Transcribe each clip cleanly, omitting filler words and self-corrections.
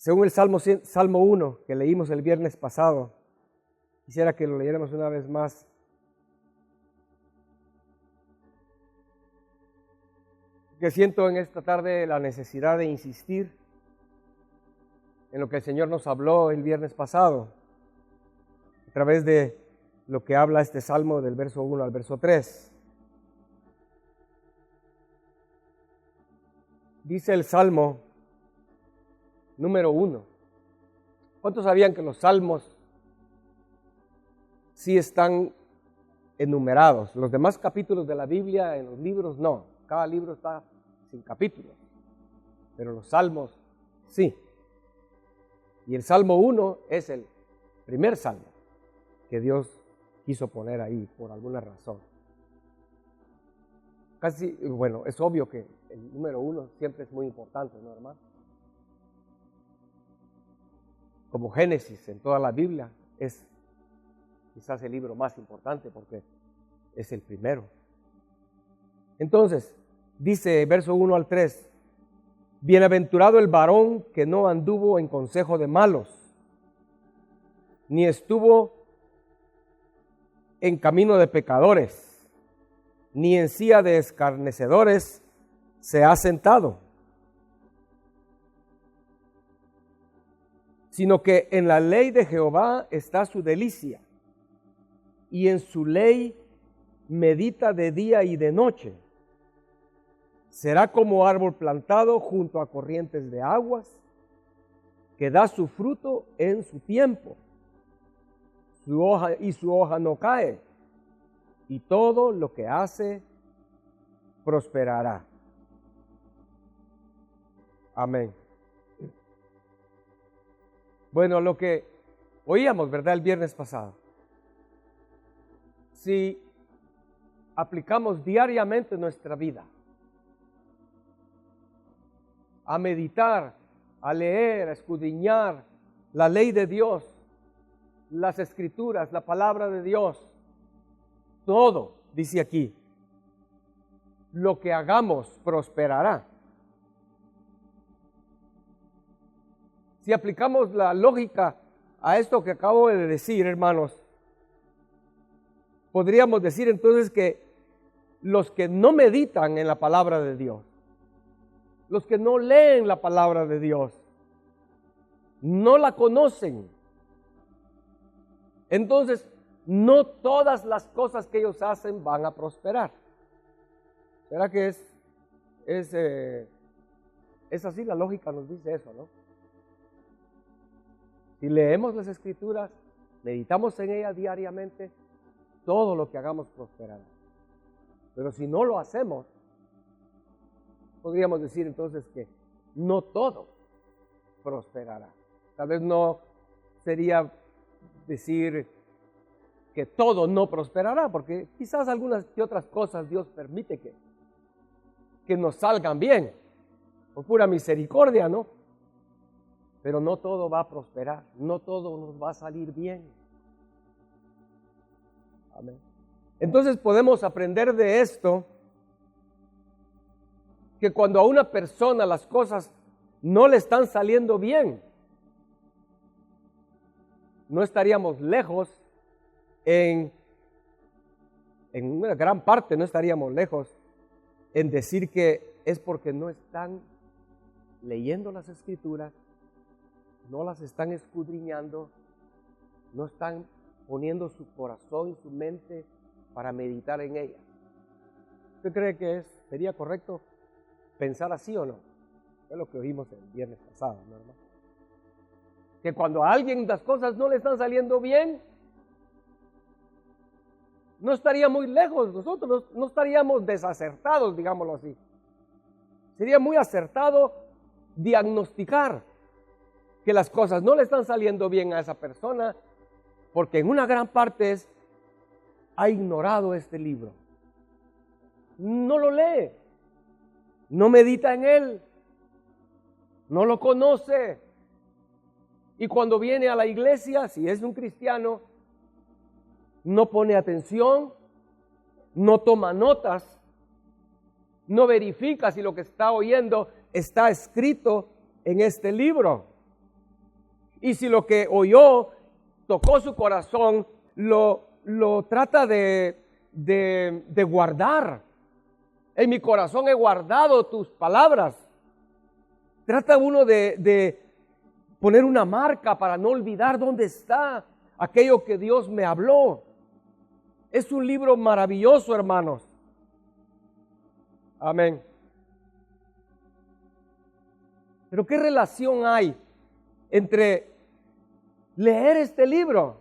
Según el Salmo 1 que leímos el viernes pasado, quisiera que lo leyéramos una vez más. Que siento en esta tarde la necesidad de insistir en lo que el Señor nos habló el viernes pasado, a través de lo que habla este Salmo del verso 1 al verso 3. Dice el Salmo número 1. ¿Cuántos sabían que los salmos sí están enumerados? Los demás capítulos de la Biblia, en los libros no. Cada libro está sin capítulos. Pero los salmos sí. Y el Salmo 1 es el primer salmo que Dios quiso poner ahí por alguna razón. Casi, bueno, es obvio que el número 1 siempre es muy importante, ¿no, hermano? Como Génesis en toda la Biblia es quizás el libro más importante porque es el primero. Entonces, dice verso 1 al 3, bienaventurado el varón que no anduvo en consejo de malos, ni estuvo en camino de pecadores, ni en silla de escarnecedores se ha sentado, sino que en la ley de Jehová está su delicia, y en su ley medita de día y de noche. Será como árbol plantado junto a corrientes de aguas, que da su fruto en su tiempo, su hoja no cae, y todo lo que hace prosperará. Amén. Bueno, lo que oíamos, ¿verdad?, el viernes pasado. Si aplicamos diariamente nuestra vida a meditar, a leer, a escudriñar la ley de Dios, las escrituras, la palabra de Dios, todo, dice aquí, lo que hagamos prosperará. Si aplicamos la lógica a esto que acabo de decir, hermanos, podríamos decir entonces que los que no meditan en la palabra de Dios, los que no leen la palabra de Dios, no la conocen, entonces no todas las cosas que ellos hacen van a prosperar. ¿Será que es así? La lógica nos dice eso, ¿no? Si leemos las escrituras, meditamos en ellas diariamente, todo lo que hagamos prosperará. Pero si no lo hacemos, podríamos decir entonces que no todo prosperará. Tal vez no sería decir que todo no prosperará, porque quizás algunas y otras cosas Dios permite que nos salgan bien, por pura misericordia, ¿no? Pero no todo va a prosperar, no todo nos va a salir bien. Amén. Entonces podemos aprender de esto que cuando a una persona las cosas no le están saliendo bien, no estaríamos lejos, en una gran parte no estaríamos lejos en decir que es porque no están leyendo las escrituras, no las están escudriñando, no están poniendo su corazón y su mente para meditar en ellas. ¿Usted cree que sería correcto pensar así o no? Es lo que oímos el viernes pasado, ¿no, hermano? Que cuando a alguien las cosas no le están saliendo bien, no estaría muy lejos, nosotros no estaríamos desacertados, digámoslo así. Sería muy acertado diagnosticar que las cosas no le están saliendo bien a esa persona, porque en una gran parte ha ignorado este libro. No lo lee, no medita en él, no lo conoce. Y cuando viene a la iglesia, si es un cristiano, no pone atención, no toma notas, no verifica si lo que está oyendo está escrito en este libro. Y si lo que oyó tocó su corazón, lo trata de guardar. En mi corazón he guardado tus palabras. Trata uno de poner una marca para no olvidar dónde está aquello que Dios me habló. Es un libro maravilloso, hermanos. Amén. Pero ¿qué relación hay entre leer este libro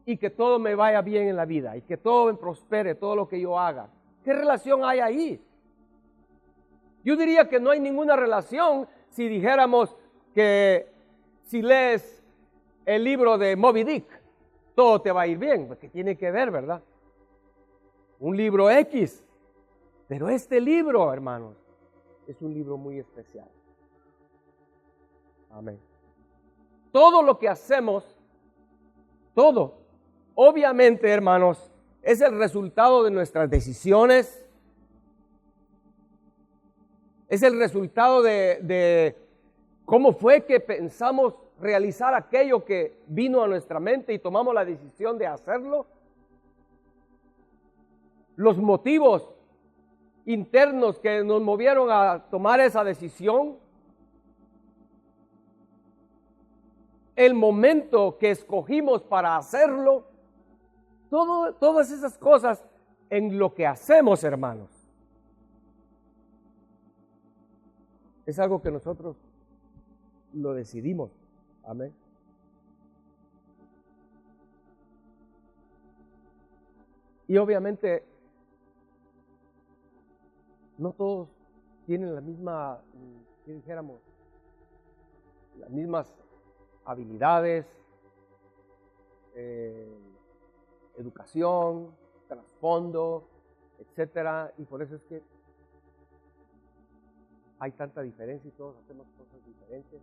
y que todo me vaya bien en la vida y que todo me prospere, todo lo que yo haga? ¿Qué relación hay ahí? Yo diría que no hay ninguna relación si dijéramos que si lees el libro de Moby Dick, todo te va a ir bien, porque tiene que ver, ¿verdad? Un libro X. Pero este libro, hermanos, es un libro muy especial. Amén. Todo lo que hacemos, todo, obviamente, hermanos, es el resultado de nuestras decisiones, es el resultado de cómo fue que pensamos realizar aquello que vino a nuestra mente y tomamos la decisión de hacerlo. Los motivos internos que nos movieron a tomar esa decisión, el momento que escogimos para hacerlo, todas esas cosas en lo que hacemos, hermanos, es algo que nosotros lo decidimos. Amén. Y obviamente no todos tienen la misma, ¿qué dijéramos? Las mismas habilidades, educación, trasfondo, etcétera, y por eso es que hay tanta diferencia y todos hacemos cosas diferentes.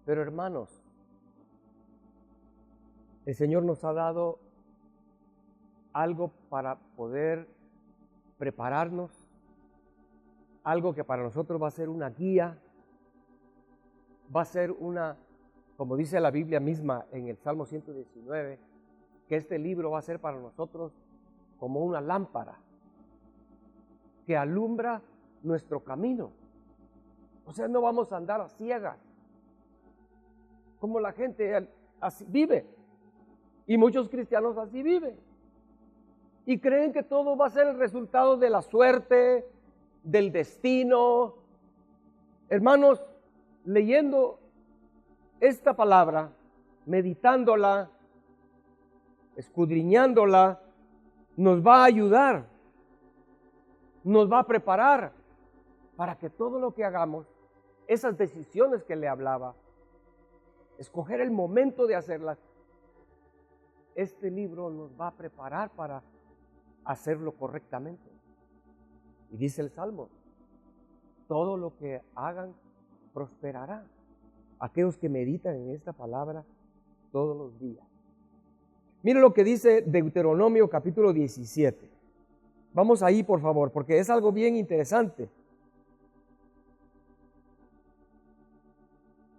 Pero hermanos, el Señor nos ha dado algo para poder prepararnos, algo que para nosotros va a ser una guía, va a ser una, como dice la Biblia misma en el Salmo 119, que este libro va a ser para nosotros como una lámpara que alumbra nuestro camino. O sea, no vamos a andar a ciegas, como la gente así vive. Y muchos cristianos así viven. Y creen que todo va a ser el resultado de la suerte, del destino. Hermanos, leyendo esta palabra, meditándola, escudriñándola, nos va a ayudar, nos va a preparar para que todo lo que hagamos, esas decisiones que le hablaba, escoger el momento de hacerlas, este libro nos va a preparar para hacerlo correctamente. Y dice el Salmo, todo lo que hagan prosperará. Aquellos que meditan en esta palabra todos los días. Mire lo que dice Deuteronomio capítulo 17. Vamos ahí, por favor, porque es algo bien interesante.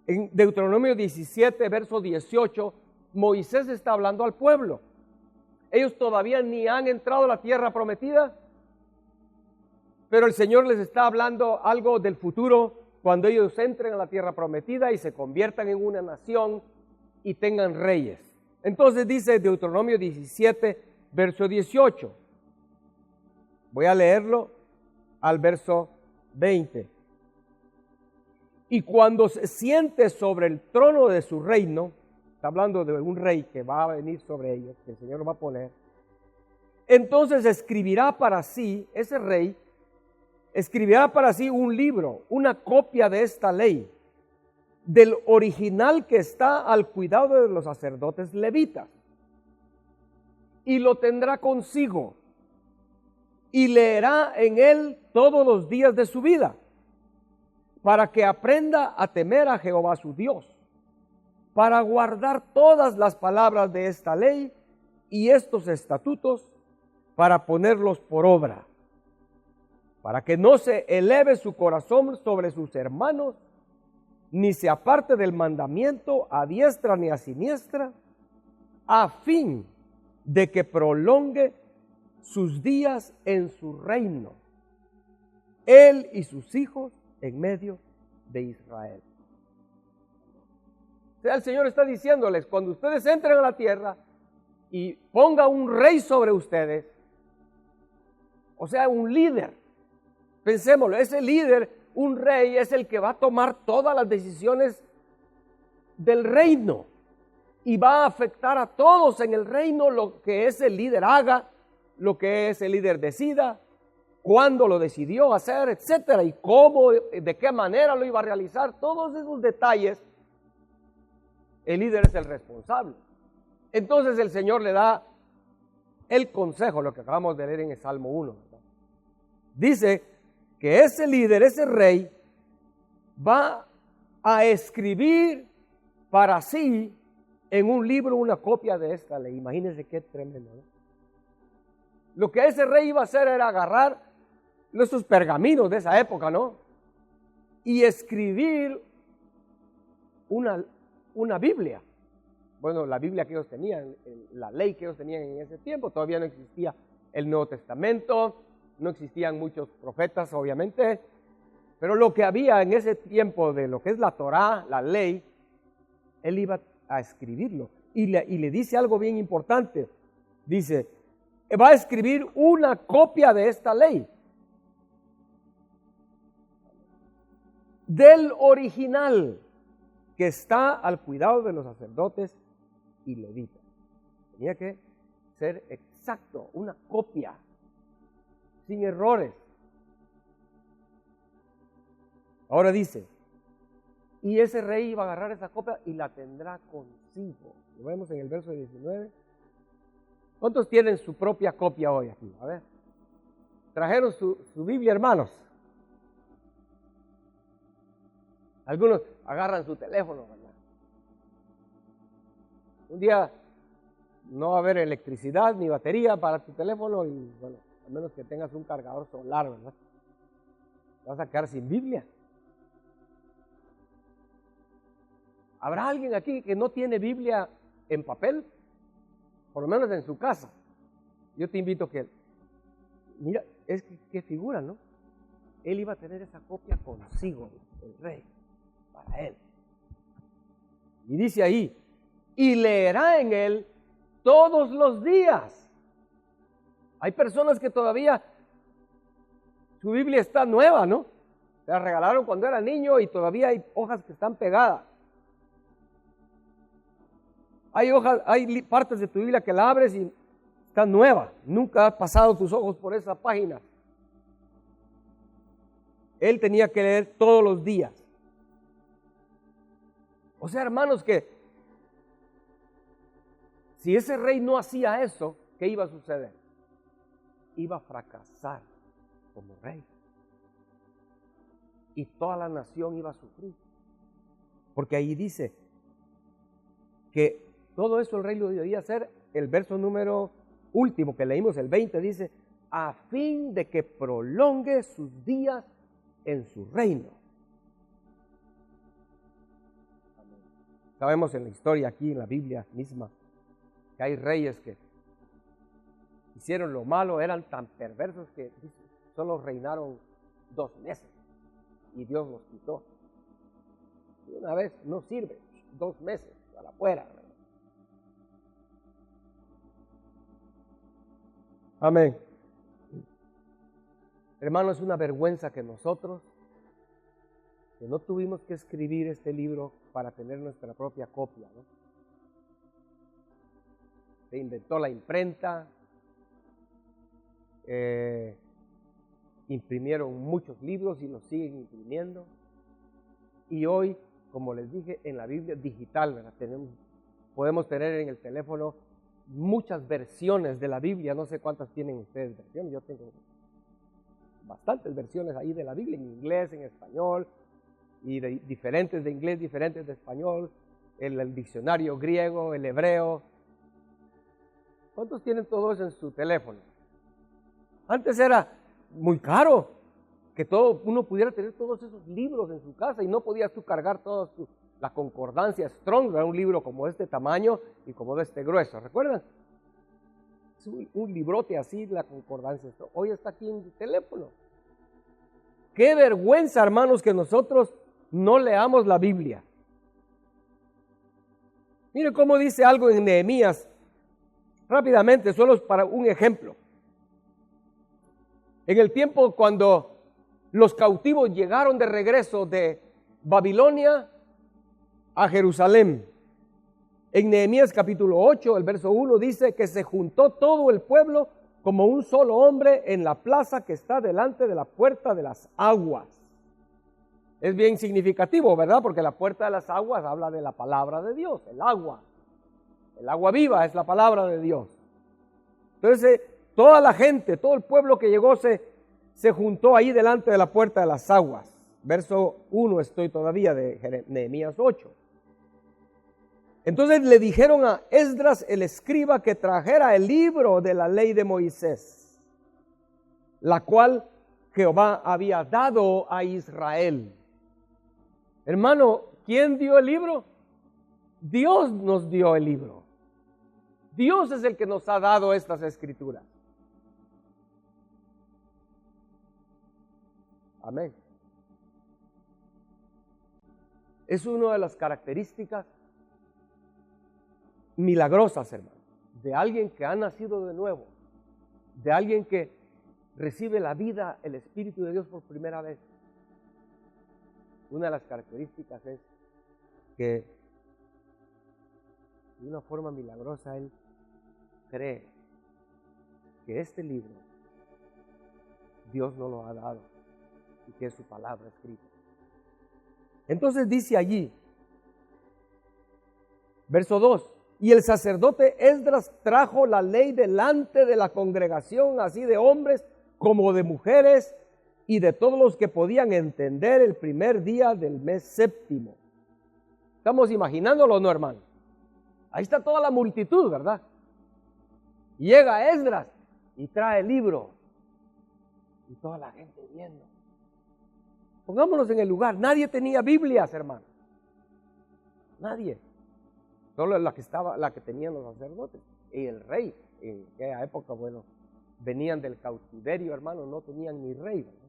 En Deuteronomio 17, verso 18, Moisés está hablando al pueblo. Ellos todavía ni han entrado a la tierra prometida, pero el Señor les está hablando algo del futuro cuando ellos entren a la tierra prometida y se conviertan en una nación y tengan reyes. Entonces dice Deuteronomio 17, verso 18. Voy a leerlo al verso 20. Y cuando se siente sobre el trono de su reino, está hablando de un rey que va a venir sobre ellos, que el Señor lo va a poner, entonces escribirá para sí, ese rey, escribirá para sí un libro, una copia de esta ley, del original que está al cuidado de los sacerdotes levitas, y lo tendrá consigo, y leerá en él todos los días de su vida, para que aprenda a temer a Jehová su Dios, para guardar todas las palabras de esta ley y estos estatutos, para ponerlos por obra, para que no se eleve su corazón sobre sus hermanos, ni se aparte del mandamiento a diestra ni a siniestra, a fin de que prolongue sus días en su reino, él y sus hijos en medio de Israel. O sea, el Señor está diciéndoles, cuando ustedes entren a la tierra y ponga un rey sobre ustedes, o sea, un líder, pensémoslo, ese líder, un rey, es el que va a tomar todas las decisiones del reino y va a afectar a todos en el reino lo que ese líder haga, lo que ese líder decida, cuándo lo decidió hacer, etcétera, y cómo, de qué manera lo iba a realizar. Todos esos detalles, el líder es el responsable. Entonces el Señor le da el consejo, lo que acabamos de leer en el Salmo 1, ¿verdad? Dice que ese líder, ese rey, va a escribir para sí en un libro una copia de esta ley. Imagínense qué tremendo, ¿no? Lo que ese rey iba a hacer era agarrar esos pergaminos de esa época, ¿no? Y escribir una Biblia. Bueno, la Biblia que ellos tenían, la ley que ellos tenían en ese tiempo, todavía no existía el Nuevo Testamento, no existían muchos profetas, obviamente, pero lo que había en ese tiempo de lo que es la Torá, la ley, él iba a escribirlo. Y le dice algo bien importante. Dice, va a escribir una copia de esta ley, del original, que está al cuidado de los sacerdotes y levitas. Tenía que ser exacto, una copia, sin errores. Ahora dice, y ese rey iba a agarrar esa copia y la tendrá consigo. Lo vemos en el verso 19. ¿Cuántos tienen su propia copia hoy aquí? A ver. ¿Trajeron su Biblia, hermanos? Algunos agarran su teléfono, ¿verdad? Un día no va a haber electricidad ni batería para tu teléfono y, bueno, a menos que tengas un cargador solar, ¿verdad? Te vas a quedar sin Biblia. ¿Habrá alguien aquí que no tiene Biblia en papel? Por lo menos en su casa. Yo te invito a que, mira, es que figura, ¿no? Él iba a tener esa copia consigo, el rey, para él. Y dice ahí, y leerá en él todos los días. Hay personas que todavía su Biblia está nueva, ¿no? Se la regalaron cuando era niño y todavía hay hojas que están pegadas. Hay hojas, hay partes de tu Biblia que la abres y está nueva. Nunca has pasado tus ojos por esa página. Él tenía que leer todos los días. O sea, hermanos, que si ese rey no hacía eso, ¿qué iba a suceder? Iba a fracasar como rey. Y toda la nación iba a sufrir. Porque ahí dice que todo eso el rey lo debía hacer. El verso número último que leímos, el 20, dice, a fin de que prolongue sus días en su reino. Sabemos en la historia aquí, en la Biblia misma, que hay reyes que hicieron lo malo, eran tan perversos que solo reinaron 2 meses y Dios los quitó. Y una vez no sirve, 2 meses a la fuera. Amén. Hermano, es una vergüenza que nosotros, que no tuvimos que escribir este libro para tener nuestra propia copia, ¿no? Se inventó la imprenta, imprimieron muchos libros y los siguen imprimiendo. Y hoy, como les dije, en la Biblia digital, ¿verdad? Podemos tener en el teléfono muchas versiones de la Biblia. No sé cuántas tienen ustedes versiones. Yo tengo bastantes versiones ahí de la Biblia, en inglés, en español, y diferentes de inglés, diferentes de español, el diccionario griego, el hebreo. ¿Cuántos tienen todo eso en su teléfono? Antes era muy caro. que uno pudiera tener todos esos libros en su casa y no podías tú cargar la concordancia Strong, era un libro como de este tamaño y como de este grueso, ¿recuerdan? Es un librote así, la concordancia Strong. Hoy está aquí en el teléfono. Qué vergüenza, hermanos, que nosotros no leamos la Biblia. Miren cómo dice algo en Nehemías, rápidamente, solo para un ejemplo. En el tiempo cuando los cautivos llegaron de regreso de Babilonia a Jerusalén, en Nehemías capítulo 8, el verso 1 dice que se juntó todo el pueblo como un solo hombre en la plaza que está delante de la puerta de las aguas. Es bien significativo, ¿verdad? Porque la puerta de las aguas habla de la palabra de Dios, el agua. El agua viva es la palabra de Dios. Entonces, toda la gente, todo el pueblo que llegó se juntó ahí delante de la puerta de las aguas. Verso 1 estoy todavía de Nehemías 8. Entonces le dijeron a Esdras el escriba que trajera el libro de la ley de Moisés, la cual Jehová había dado a Israel. Hermano, ¿quién dio el libro? Dios nos dio el libro. Dios es el que nos ha dado estas escrituras. Amén. Es una de las características milagrosas, hermano, de alguien que ha nacido de nuevo, de alguien que recibe la vida, el Espíritu de Dios por primera vez. Una de las características es que de una forma milagrosa él cree que este libro Dios no lo ha dado y que es su palabra escrita. Entonces dice allí, verso 2, y el sacerdote Esdras trajo la ley delante de la congregación, así de hombres como de mujeres, y de todos los que podían entender el primer día del mes séptimo. ¿Estamos imaginándolo o no, hermano? Ahí está toda la multitud, ¿verdad? Llega Esdras y trae el libro. Y toda la gente viendo. Pongámonos en el lugar. Nadie tenía Biblias, hermano. Nadie. Solo la que tenían los sacerdotes. Y el rey. En aquella época, bueno, venían del cautiverio, hermano. No tenían ni rey, ¿verdad?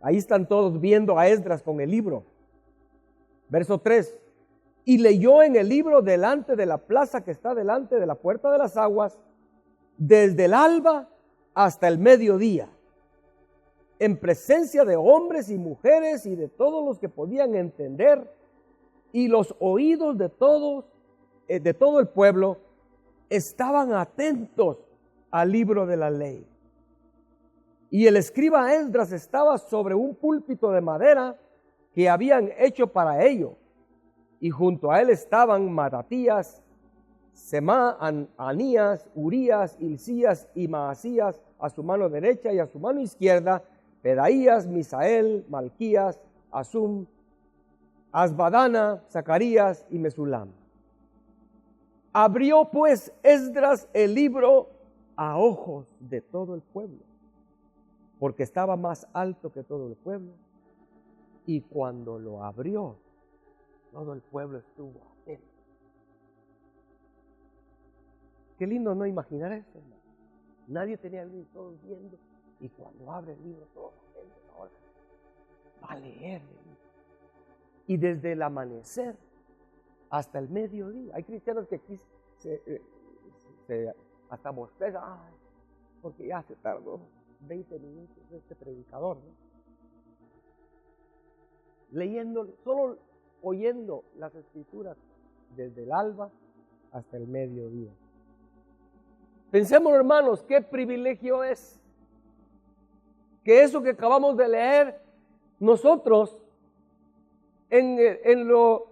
Ahí están todos viendo a Esdras con el libro. Verso 3. Y leyó en el libro delante de la plaza que está delante de la puerta de las aguas, desde el alba hasta el mediodía, en presencia de hombres y mujeres y de todos los que podían entender, y los oídos de todo el pueblo estaban atentos al libro de la ley. Y el escriba Esdras estaba sobre un púlpito de madera que habían hecho para ello. Y junto a él estaban Matatías, Semá, Anías, Urías, Hilcías y Maasías a su mano derecha, y a su mano izquierda Pedaías, Misael, Malquías, Asum, Asbadana, Zacarías y Mesulam. Abrió pues Esdras el libro a ojos de todo el pueblo, porque estaba más alto que todo el pueblo, y cuando lo abrió, todo el pueblo estuvo atento. Qué lindo no imaginar eso, hermano. Nadie tenía el libro, todos viendo, y cuando abre el libro, todos atentos. Ahora va a leer el libro. Y desde el amanecer hasta el mediodía. Hay cristianos que aquí hasta bostezan, porque ya se tardó 20 minutos este predicador, ¿no? Leyendo, solo oyendo las escrituras desde el alba hasta el mediodía. Pensemos, hermanos, qué privilegio es que eso que acabamos de leer, nosotros en lo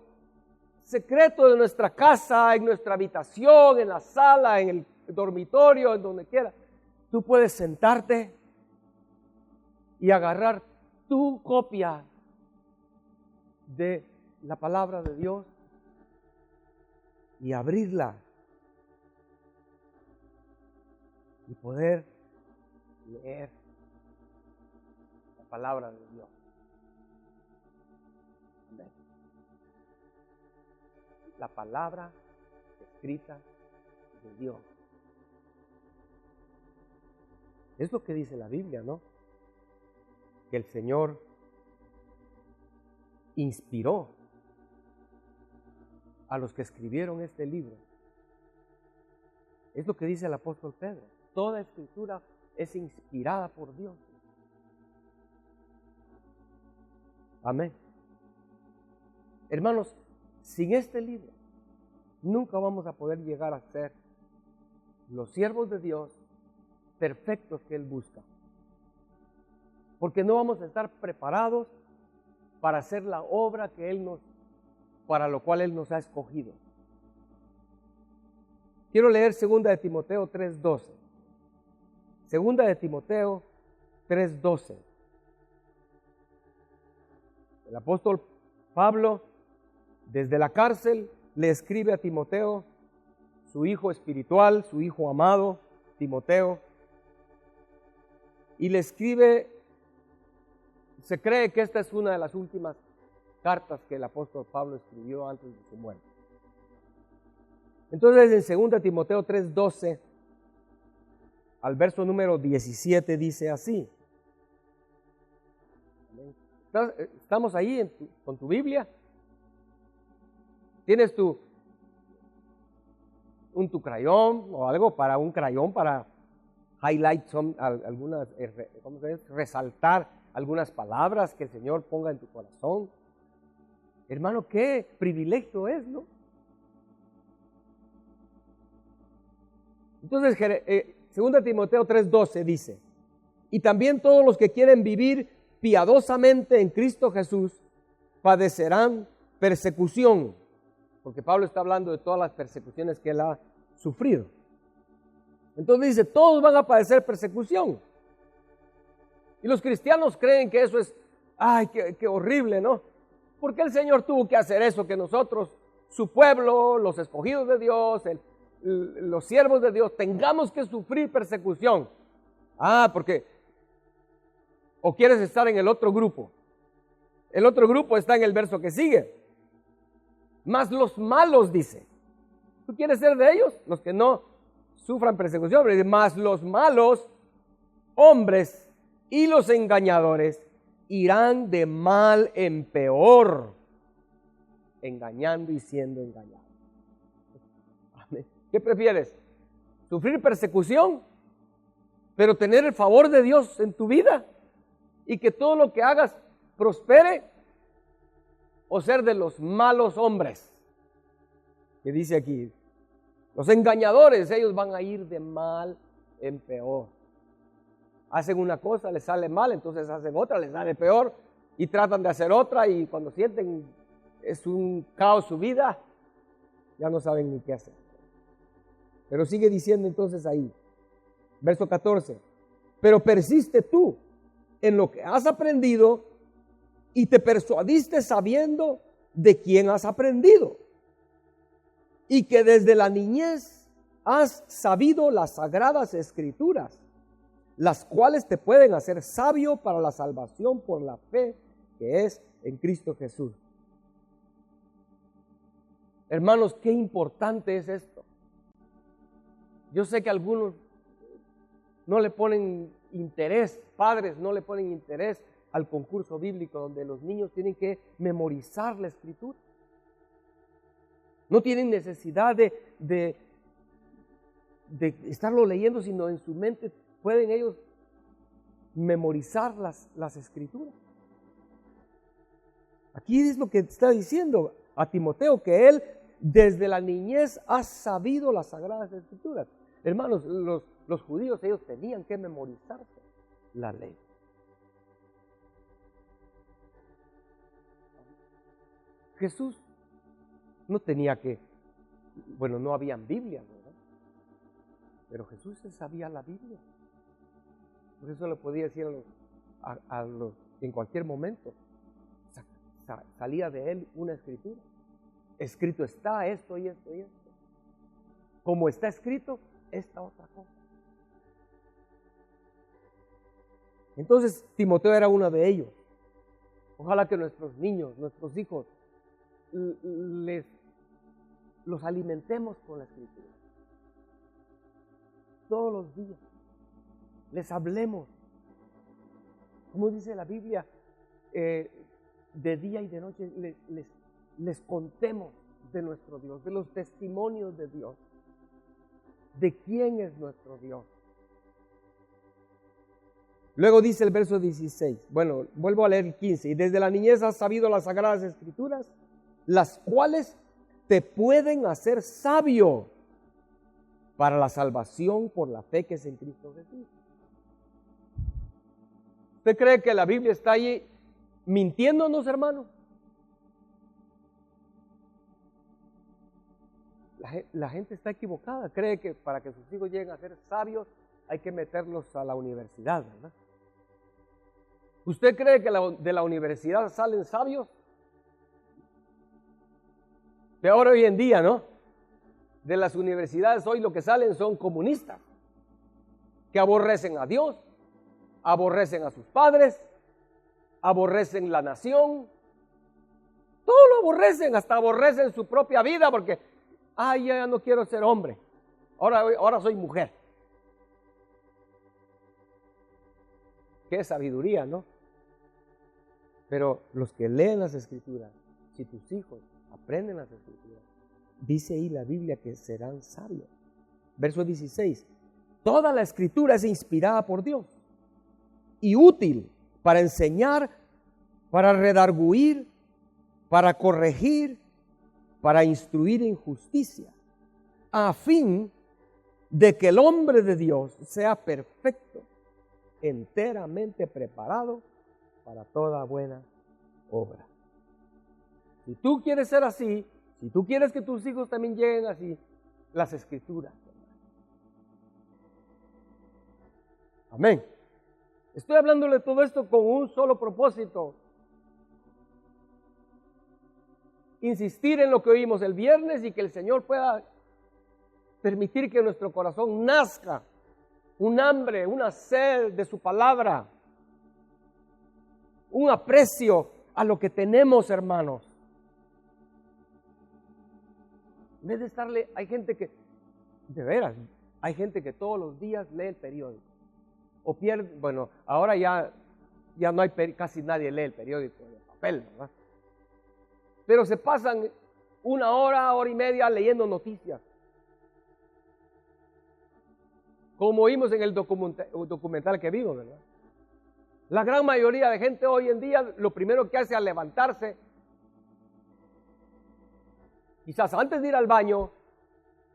secreto de nuestra casa, en nuestra habitación, en la sala, en el dormitorio, en donde quiera, tú puedes sentarte y agarrar tu copia de la palabra de Dios y abrirla y poder leer la palabra de Dios. Amén. La palabra escrita de Dios. Es lo que dice la Biblia, ¿no? Que el Señor inspiró a los que escribieron este libro. Es lo que dice el apóstol Pedro. Toda escritura es inspirada por Dios. Amén. Hermanos, sin este libro nunca vamos a poder llegar a ser los siervos de Dios perfectos que Él busca. Porque no vamos a estar preparados para hacer la obra para lo cual Él nos ha escogido. Quiero leer 2 de Timoteo 3:12. 2 de Timoteo 3:12. El apóstol Pablo, desde la cárcel, le escribe a Timoteo, su hijo espiritual, su hijo amado, Timoteo, y le escribe, se cree que esta es una de las últimas cartas que el apóstol Pablo escribió antes de su muerte. Entonces en 2 Timoteo 3:12, al verso número 17 dice así. ¿Estamos ahí con tu Biblia? ¿Tienes tu crayón o algo para un crayón para highlight algunas, ¿cómo se dice? Resaltar algunas palabras que el Señor ponga en tu corazón? Hermano, qué privilegio es, ¿no? Entonces, 2 Timoteo 3:12 dice, y también todos los que quieren vivir piadosamente en Cristo Jesús padecerán persecución, porque Pablo está hablando de todas las persecuciones que él ha sufrido. Entonces dice, todos van a padecer persecución. Y los cristianos creen que eso es, ay, qué horrible, ¿no? ¿Por qué el Señor tuvo que hacer eso? Que nosotros, su pueblo, los escogidos de Dios, los siervos de Dios, tengamos que sufrir persecución. Porque, o quieres estar en el otro grupo. El otro grupo está en el verso que sigue. Mas los malos, dice. ¿Tú quieres ser de ellos? Los que no sufran persecución. Mas los malos hombres y los engañadores irán de mal en peor, engañando y siendo engañados. Amén. ¿Qué prefieres? ¿Sufrir persecución, pero tener el favor de Dios en tu vida y que todo lo que hagas prospere? ¿O ser de los malos hombres? Que dice aquí, los engañadores, ellos van a ir de mal en peor. Hacen una cosa, les sale mal, entonces hacen otra, les sale peor, y tratan de hacer otra, y cuando sienten es un caos su vida, ya no saben ni qué hacer. Pero sigue diciendo entonces ahí, verso 14, pero persiste tú en lo que has aprendido y te persuadiste sabiendo de quién has aprendido, y que desde la niñez has sabido las sagradas escrituras, las cuales te pueden hacer sabio para la salvación por la fe que es en Cristo Jesús. Hermanos, qué importante es esto. Yo sé que algunos no le ponen interés, padres no le ponen interés al concurso bíblico donde los niños tienen que memorizar la escritura. No tienen necesidad de estarlo leyendo, sino en su mente pueden ellos memorizar las escrituras. Aquí es lo que está diciendo a Timoteo, que él desde la niñez ha sabido las sagradas escrituras. Hermanos, los judíos, ellos tenían que memorizarse la ley. Jesús no tenía no habían Biblias, ¿verdad? Pero Jesús se sabía la Biblia. Por eso le podía decir a los en cualquier momento, salía de él una escritura. Escrito está esto y esto y esto. Como está escrito, esta otra cosa. Entonces Timoteo era uno de ellos. Ojalá que nuestros niños, nuestros hijos, los alimentemos con la Escritura. Todos los días. Les hablemos. Como dice la Biblia, de día y de noche les contemos de nuestro Dios, de los testimonios de Dios, de quién es nuestro Dios. Luego dice el verso 16, bueno, vuelvo a leer el 15, y desde la niñez has sabido las sagradas escrituras, las cuales te pueden hacer sabio para la salvación por la fe que es en Cristo Jesús. ¿Usted cree que la Biblia está ahí mintiéndonos, hermano? La gente está equivocada, cree que para que sus hijos lleguen a ser sabios hay que meterlos a la universidad, ¿verdad? ¿Usted cree que de la universidad salen sabios? Peor hoy en día, ¿no? De las universidades hoy lo que salen son comunistas, que aborrecen a Dios, aborrecen a sus padres, aborrecen la nación, todo lo aborrecen, hasta aborrecen su propia vida porque, ya no quiero ser hombre, ahora soy mujer. Qué sabiduría, ¿no? Pero los que leen las Escrituras, si tus hijos aprenden las Escrituras, dice ahí la Biblia que serán sabios. Verso 16, toda la Escritura es inspirada por Dios y útil para enseñar, para redarguir, para corregir, para instruir en justicia, a fin de que el hombre de Dios sea perfecto, enteramente preparado para toda buena obra. Si tú quieres ser así, si tú quieres que tus hijos también lleguen así, las Escrituras. Amén. Estoy hablándole de todo esto con un solo propósito. Insistir en lo que oímos el viernes y que el Señor pueda permitir que en nuestro corazón nazca un hambre, una sed de su palabra, un aprecio a lo que tenemos, hermanos. En vez de estarle, hay gente que, de veras, hay gente que todos los días lee el periódico. O pierde, bueno, ahora ya no hay, casi nadie lee el periódico de papel, ¿verdad? Pero se pasan una hora y media leyendo noticias. Como oímos en el documental que vimos, ¿verdad? La gran mayoría de gente hoy en día lo primero que hace al levantarse, quizás antes de ir al baño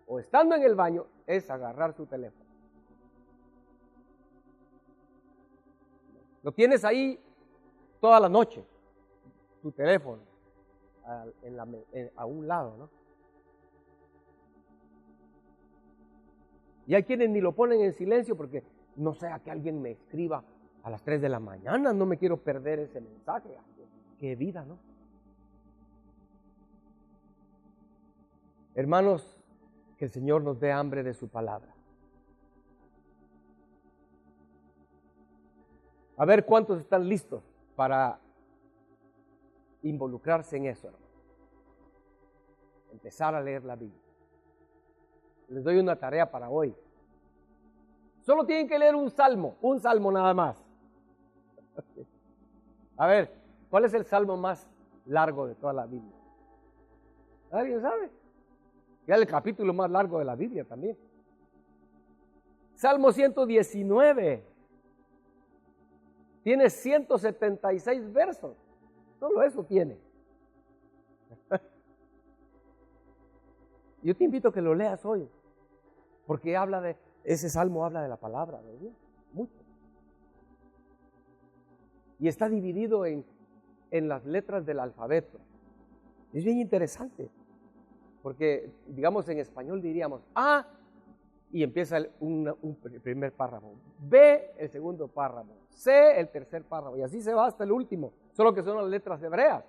o estando en el baño, es agarrar su teléfono. Lo tienes ahí toda la noche, tu teléfono, a un lado, ¿no? Y hay quienes ni lo ponen en silencio porque no sea que alguien me escriba a las 3 de la mañana, no me quiero perder ese mensaje. Qué vida, ¿no? Hermanos, que el Señor nos dé hambre de su palabra. A ver cuántos están listos para involucrarse en eso, hermano. Empezar a leer la Biblia. Les doy una tarea para hoy. Solo tienen que leer un salmo nada más. A ver, ¿cuál es el salmo más largo de toda la Biblia? ¿Alguien sabe? Ya es el capítulo más largo de la Biblia también. Salmo 119. Tiene 176 versos. Solo eso tiene. Yo te invito a que lo leas hoy, porque ese salmo habla de la palabra de Dios, mucho. Y está dividido en las letras del alfabeto. Es bien interesante, porque digamos en español diríamos A y empieza el primer párrafo, B el segundo párrafo, C el tercer párrafo, y así se va hasta el último, solo que son las letras hebreas.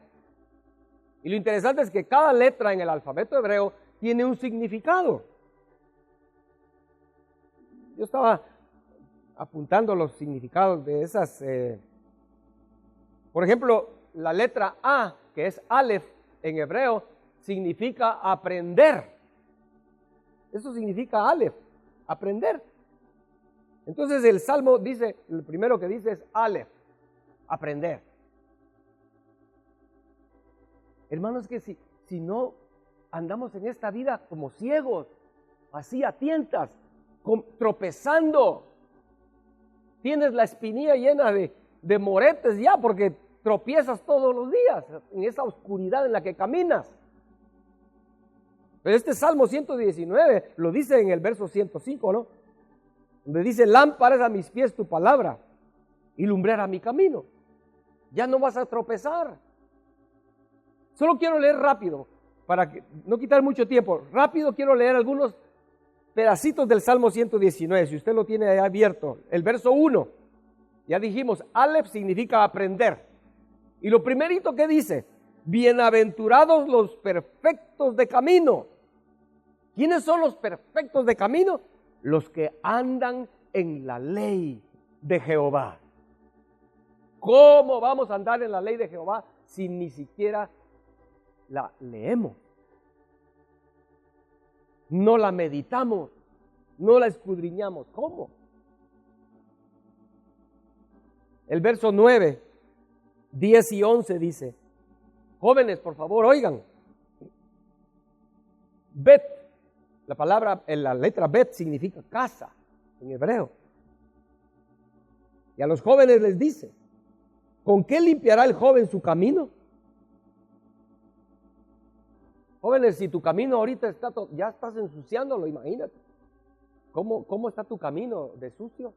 Y lo interesante es que cada letra en el alfabeto hebreo tiene un significado. Yo estaba apuntando los significados de esas. Por ejemplo, la letra A, que es Aleph en hebreo, significa aprender. Eso significa Aleph, aprender. Entonces el Salmo dice, el primero que dice es Aleph, aprender. Hermanos, que si no andamos en esta vida como ciegos, así a tientas, tropezando, tienes la espinilla llena de moretes ya, porque tropiezas todos los días en esa oscuridad en la que caminas. Pero este Salmo 119 lo dice en el verso 105, ¿no? Donde dice, lámpara es a mis pies tu palabra y lumbrera mi camino. Ya no vas a tropezar. Solo quiero leer rápido, para no quitar mucho tiempo. Rápido quiero leer algunos pedacitos del Salmo 119, si usted lo tiene ahí abierto. El verso 1, ya dijimos, Aleph significa aprender. Y lo primerito que dice, bienaventurados los perfectos de camino. ¿Quiénes son los perfectos de camino? Los que andan en la ley de Jehová. ¿Cómo vamos a andar en la ley de Jehová si ni siquiera la leemos? No la meditamos, no la escudriñamos. ¿Cómo? El verso 9, 10 y 11 dice, jóvenes, por favor, oigan. Bet, la palabra, la letra Bet significa casa en hebreo. Y a los jóvenes les dice, ¿con qué limpiará el joven su camino? Jóvenes, si tu camino ahorita ya estás ensuciándolo, imagínate. ¿Cómo está tu camino de sucio?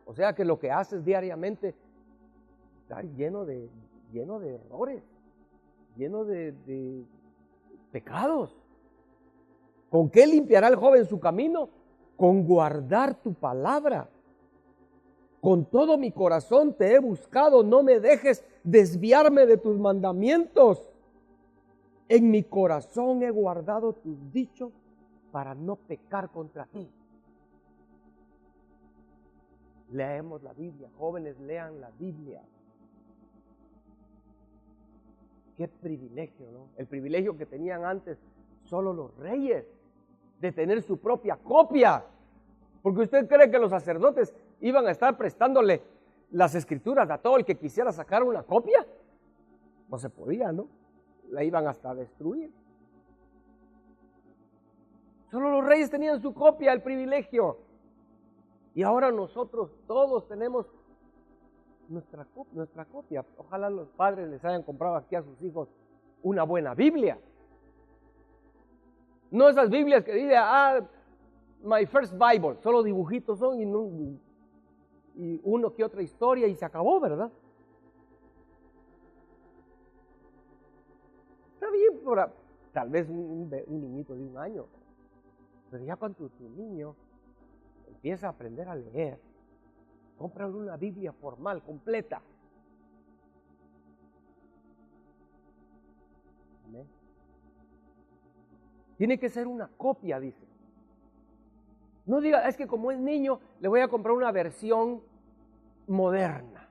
O sea que lo que haces diariamente está lleno de errores, lleno de pecados. ¿Con qué limpiará el joven su camino? Con guardar tu palabra. Con todo mi corazón te he buscado, no me dejes desviarme de tus mandamientos. En mi corazón he guardado tus dichos para no pecar contra ti. Leemos la Biblia, jóvenes, lean la Biblia. Qué privilegio, ¿no? El privilegio que tenían antes solo los reyes, de tener su propia copia. Porque usted cree que los sacerdotes iban a estar prestándole las escrituras a todo el que quisiera sacar una copia. No se podía, ¿no? La iban hasta a destruir. Solo los reyes tenían su copia, el privilegio. Y ahora nosotros todos tenemos nuestra copia. Ojalá los padres les hayan comprado aquí a sus hijos una buena Biblia. No esas Biblias que dicen, my first Bible, solo dibujitos son y uno que otra historia y se acabó, ¿verdad? Está bien, tal vez un niñito de 1 año, pero ya cuando tu niño empieza a aprender a leer, cómprale una Biblia formal, completa. Amén. Tiene que ser una copia, dice. No diga, es que como es niño, le voy a comprar una versión moderna,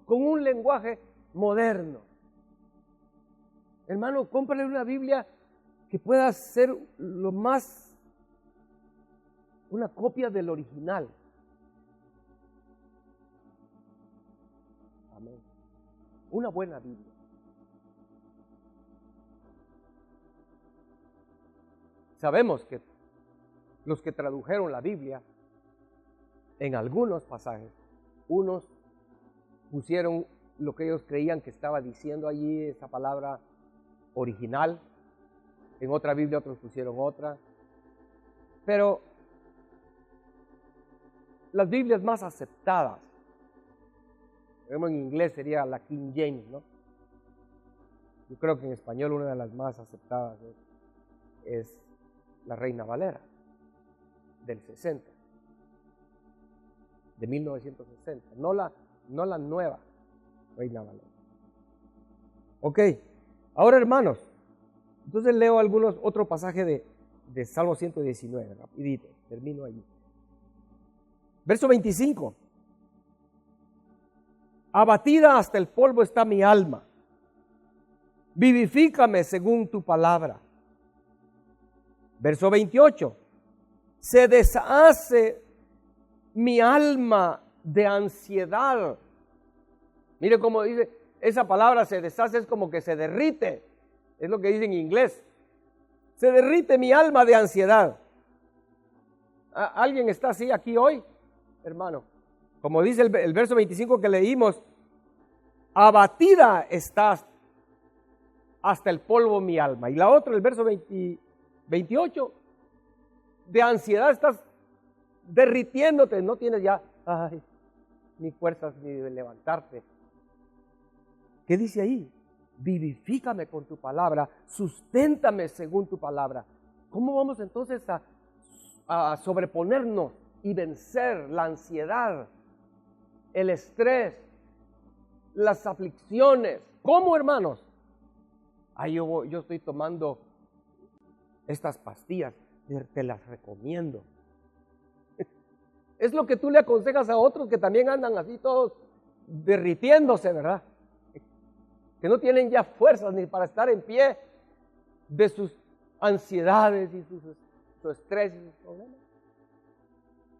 con un lenguaje moderno. Hermano, cómprale una Biblia que pueda ser una copia del original. Amén. Una buena Biblia. Sabemos que los que tradujeron la Biblia, en algunos pasajes, unos pusieron lo que ellos creían que estaba diciendo allí, esa palabra original, en otra Biblia otros pusieron otra, pero las Biblias más aceptadas, en inglés sería la King James, ¿no? Yo creo que en español una de las más aceptadas es la Reina Valera, del 60, de 1960, no la nueva Reina Valera. Ok, ahora hermanos, entonces leo otro pasaje de Salmo 119, rapidito, termino ahí. Verso 25. Abatida hasta el polvo está mi alma. Vivifícame según tu palabra. Verso 28. Se deshace mi alma de ansiedad. Mire cómo dice, esa palabra se deshace, es como que se derrite. Es lo que dice en inglés. Se derrite mi alma de ansiedad. ¿Alguien está así aquí hoy, hermano? Como dice el verso 25 que leímos, abatida estás hasta el polvo mi alma. Y la otra, el verso 28, de ansiedad estás derritiéndote, no tienes ya ni fuerzas ni de levantarte. ¿Qué dice ahí? Vivifícame con tu palabra, susténtame según tu palabra. ¿Cómo vamos entonces a sobreponernos y vencer la ansiedad, el estrés, las aflicciones? ¿Cómo, hermanos? Yo estoy tomando estas pastillas, te las recomiendo. Es lo que tú le aconsejas a otros que también andan así todos derritiéndose, ¿verdad? Que no tienen ya fuerzas ni para estar en pie de sus ansiedades y su estrés y sus problemas.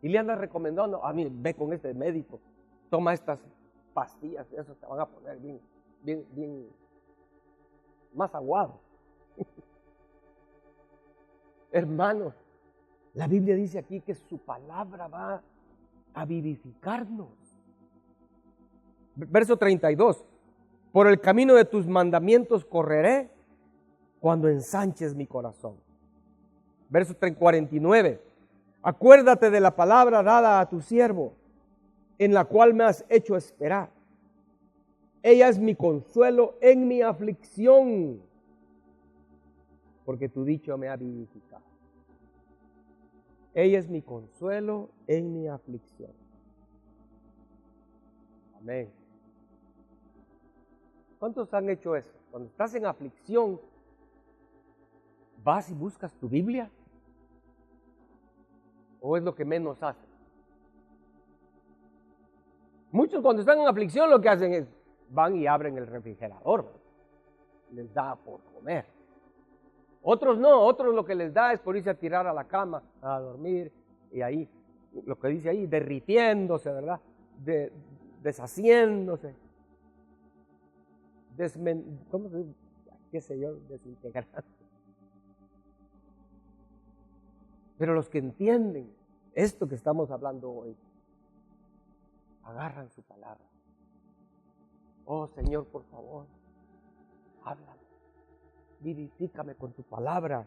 Y le andas recomendando, ve con este médico, toma estas pastillas, eso te van a poner bien más aguado. Hermanos, la Biblia dice aquí que su palabra va a vivificarnos. Verso 32. Por el camino de tus mandamientos correré cuando ensanches mi corazón. Verso 49. Acuérdate de la palabra dada a tu siervo, en la cual me has hecho esperar. Ella es mi consuelo en mi aflicción, porque tu dicho me ha vivificado. Ella es mi consuelo en mi aflicción. Amén. ¿Cuántos han hecho eso? Cuando estás en aflicción, ¿vas y buscas tu Biblia? ¿O es lo que menos haces? Muchos cuando están en aflicción lo que hacen es, van y abren el refrigerador, les da por comer. Otros no, otros lo que les da es por irse a tirar a la cama, a dormir, y ahí, lo que dice ahí, derritiéndose, ¿verdad? Deshaciéndose. ¿Cómo se dice? ¿Qué sé yo? Desintegrando. Pero los que entienden esto que estamos hablando hoy, agarran su palabra. Oh Señor, por favor, háblame, vivifícame con tu palabra,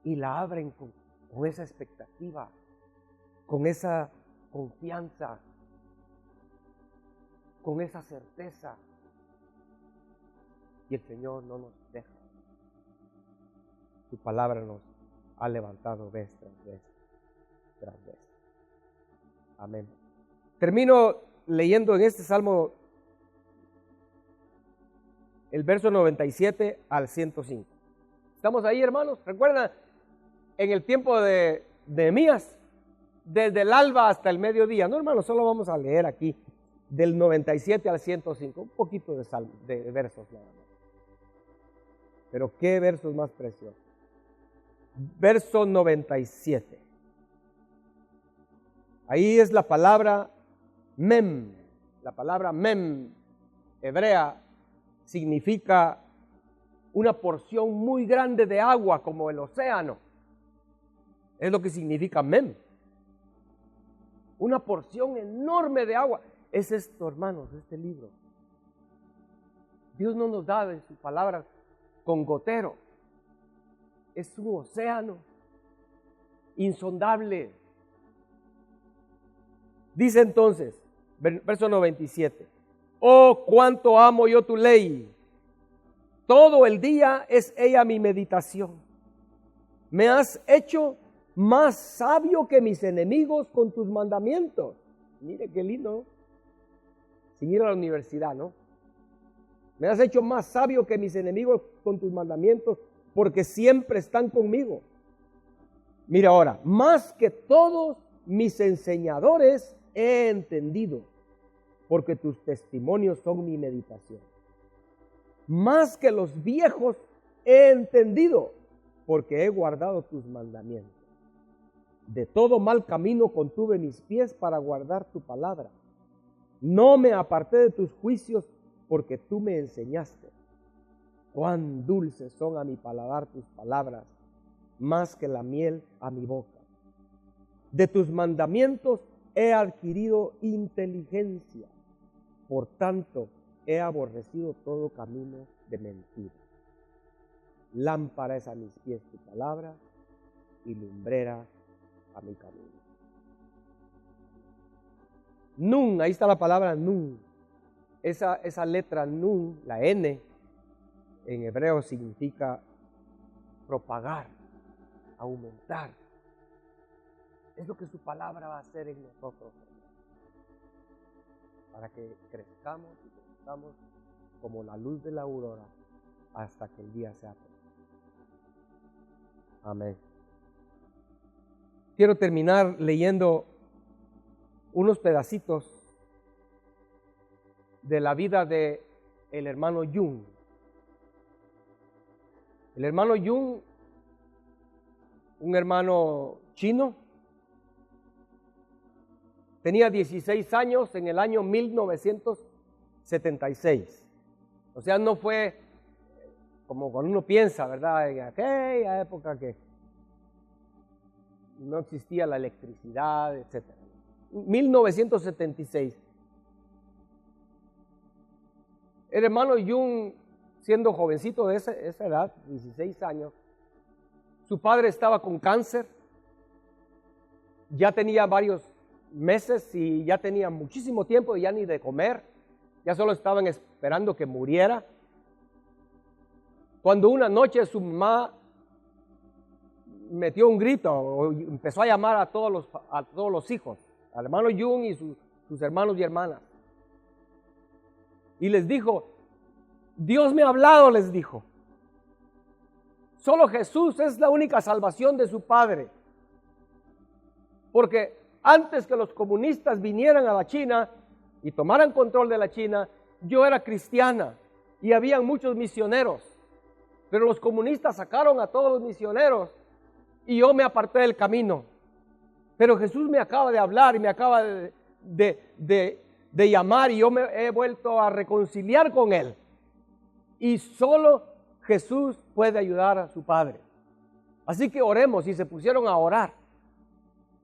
y la abren con esa expectativa, con esa confianza, con esa certeza. Y el Señor no nos deja. Su palabra nos ha levantado vez tras vez, tras vez. Amén. Termino leyendo en este Salmo el verso 97 al 105. ¿Estamos ahí, hermanos? ¿Recuerdan? En el tiempo de Nehemías, desde el alba hasta el mediodía. No, hermanos, solo vamos a leer aquí del 97 al 105, un poquito de versos nada más. Pero qué versos más preciosos. Verso 97. Ahí es la palabra mem. La palabra mem, hebrea, significa una porción muy grande de agua como el océano. Es lo que significa mem. Una porción enorme de agua. Es esto, hermanos, este libro. Dios no nos da de su palabra con gotero. Es un océano insondable. Dice entonces, verso 97. Oh, cuánto amo yo tu ley. Todo el día es ella mi meditación. Me has hecho más sabio que mis enemigos con tus mandamientos. Mire qué lindo, ¿no? Sin ir a la universidad, ¿no? Me has hecho más sabio que mis enemigos con tus mandamientos, porque siempre están conmigo. Mira ahora, más que todos mis enseñadores he entendido, porque tus testimonios son mi meditación. Más que los viejos he entendido, porque he guardado tus mandamientos. De todo mal camino contuve mis pies para guardar tu palabra. No me aparté de tus juicios, porque tú me enseñaste. Cuán dulces son a mi paladar tus palabras, más que la miel a mi boca. De tus mandamientos he adquirido inteligencia, por tanto he aborrecido todo camino de mentira. Lámpara es a mis pies tu palabra y lumbrera a mi camino. Nun, ahí está la palabra nun. Esa letra nun, la N, en hebreo significa propagar, aumentar. Es lo que su palabra va a hacer en nosotros, para que crezcamos y crezcamos como la luz de la aurora hasta que el día sea perfecto. Amén. Quiero terminar leyendo unos pedacitos de la vida de el hermano Jung. El hermano Jung, un hermano chino, tenía 16 años en el año 1976. O sea, no fue como cuando uno piensa, ¿verdad? En aquella época que no existía la electricidad, etc. 1976. El hermano Jung, siendo jovencito de esa edad, 16 años, su padre estaba con cáncer, ya tenía varios meses y ya tenía muchísimo tiempo ya ni de comer, ya solo estaban esperando que muriera. Cuando una noche su mamá metió un grito o empezó a llamar a todos los hijos, al hermano Jung y sus hermanos y hermanas, y les dijo: Dios me ha hablado, les dijo. Solo Jesús es la única salvación de su padre. Porque antes que los comunistas vinieran a la China y tomaran control de la China, yo era cristiana y habían muchos misioneros. Pero los comunistas sacaron a todos los misioneros y yo me aparté del camino. Pero Jesús me acaba de hablar y me acaba de llamar y yo me he vuelto a reconciliar con Él. Y solo Jesús puede ayudar a su padre. Así que oremos, y se pusieron a orar.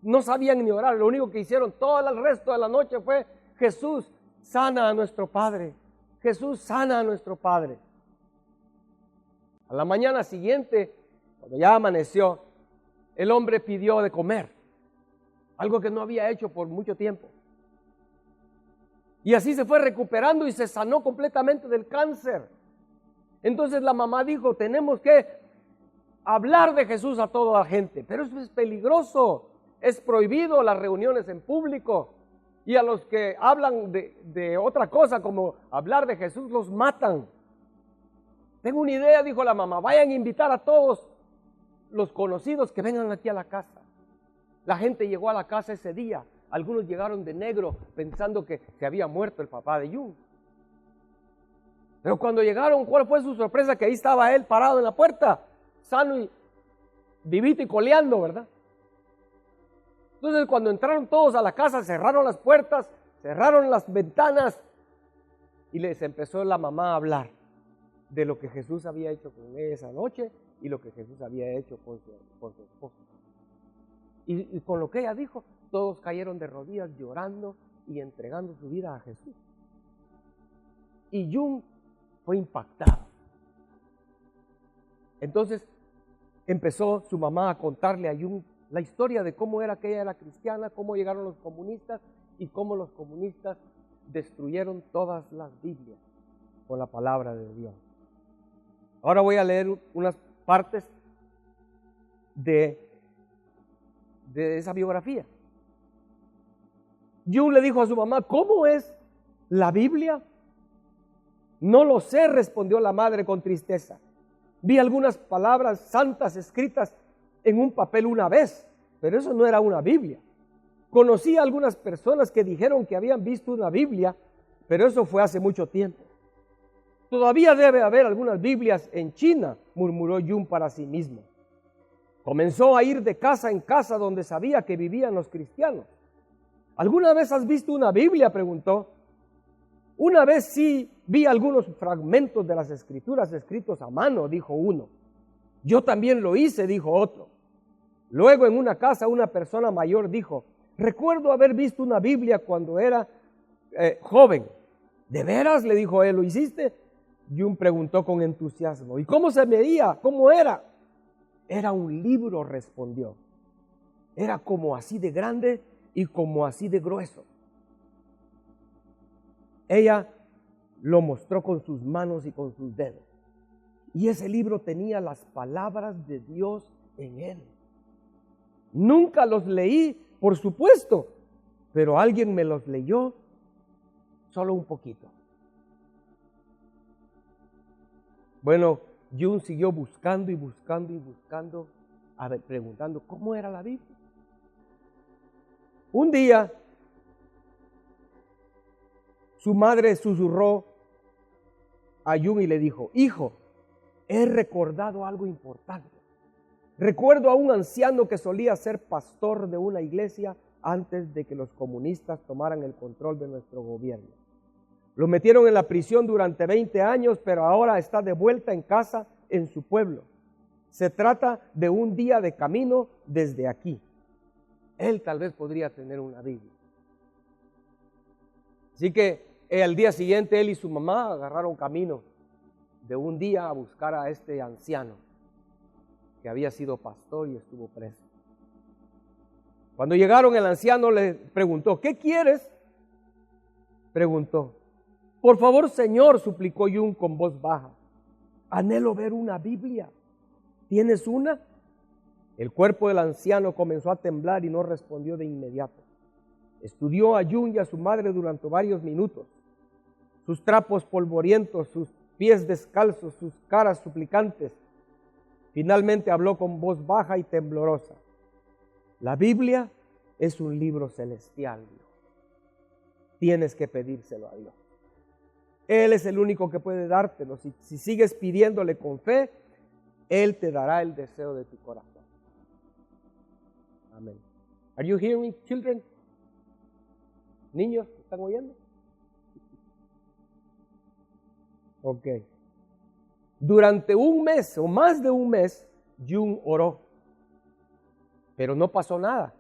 No sabían ni orar, lo único que hicieron todo el resto de la noche fue: Jesús, sana a nuestro padre. Jesús, sana a nuestro padre. A la mañana siguiente, cuando ya amaneció, el hombre pidió de comer, algo que no había hecho por mucho tiempo. Y así se fue recuperando y se sanó completamente del cáncer. Entonces la mamá dijo: tenemos que hablar de Jesús a toda la gente, pero eso es peligroso, es prohibido las reuniones en público, y a los que hablan de otra cosa como hablar de Jesús los matan. Tengo una idea, dijo la mamá: vayan a invitar a todos los conocidos que vengan aquí a la casa. La gente llegó a la casa ese día, algunos llegaron de negro pensando que se había muerto el papá de Jung. Pero cuando llegaron, ¿cuál fue su sorpresa? Que ahí estaba él parado en la puerta, sano y vivito y coleando, ¿verdad? Entonces cuando entraron todos a la casa, cerraron las puertas, cerraron las ventanas y les empezó la mamá a hablar de lo que Jesús había hecho con ella esa noche y lo que Jesús había hecho con su esposo. Y con lo que ella dijo, todos cayeron de rodillas llorando y entregando su vida a Jesús. Y Jung fue impactado. Entonces empezó su mamá a contarle a Jung la historia de cómo era que ella era cristiana, cómo llegaron los comunistas y cómo los comunistas destruyeron todas las Biblias con la palabra de Dios. Ahora voy a leer unas partes de esa biografía. Jung le dijo a su mamá: ¿cómo es la Biblia? No lo sé, respondió la madre con tristeza. Vi algunas palabras santas escritas en un papel una vez, pero eso no era una Biblia. Conocí a algunas personas que dijeron que habían visto una Biblia, pero eso fue hace mucho tiempo. Todavía debe haber algunas Biblias en China, murmuró Jung para sí mismo. Comenzó a ir de casa en casa donde sabía que vivían los cristianos. ¿Alguna vez has visto una Biblia?, preguntó. Una vez sí vi algunos fragmentos de las escrituras escritos a mano, dijo uno. Yo también lo hice, dijo otro. Luego en una casa una persona mayor dijo, recuerdo haber visto una Biblia cuando era joven. ¿De veras?, le dijo él, ¿lo hiciste? Jung preguntó con entusiasmo. ¿Y cómo se veía? ¿Cómo era? Era un libro, respondió. Era como así de grande y como así de grueso. Ella lo mostró con sus manos y con sus dedos. Y ese libro tenía las palabras de Dios en él. Nunca los leí, por supuesto, pero alguien me los leyó solo un poquito. Bueno, Jung siguió buscando y buscando y buscando, preguntando cómo era la Biblia. Un día, su madre susurró a Jung y le dijo, hijo, he recordado algo importante. Recuerdo a un anciano que solía ser pastor de una iglesia antes de que los comunistas tomaran el control de nuestro gobierno. Lo metieron en la prisión durante 20 años, pero ahora está de vuelta en casa en su pueblo. Se trata de un día de camino desde aquí. Él tal vez podría tener una Biblia. Así que al día siguiente él y su mamá agarraron camino de un día a buscar a este anciano que había sido pastor y estuvo preso. Cuando llegaron, el anciano le preguntó, ¿qué quieres?, preguntó. Por favor, señor, suplicó Jung con voz baja, anhelo ver una Biblia. ¿Tienes una? El cuerpo del anciano comenzó a temblar y no respondió de inmediato. Estudió a Jung y a su madre durante varios minutos. Sus trapos polvorientos, sus pies descalzos, sus caras suplicantes. Finalmente habló con voz baja y temblorosa. La Biblia es un libro celestial, dijo. Tienes que pedírselo a Dios. Él es el único que puede dártelo. Si sigues pidiéndole con fe, Él te dará el deseo de tu corazón. Amén. Are you hearing, children? Niños, ¿están oyendo? Ok. Durante un mes o más de un mes, Jung oró, pero no pasó nada.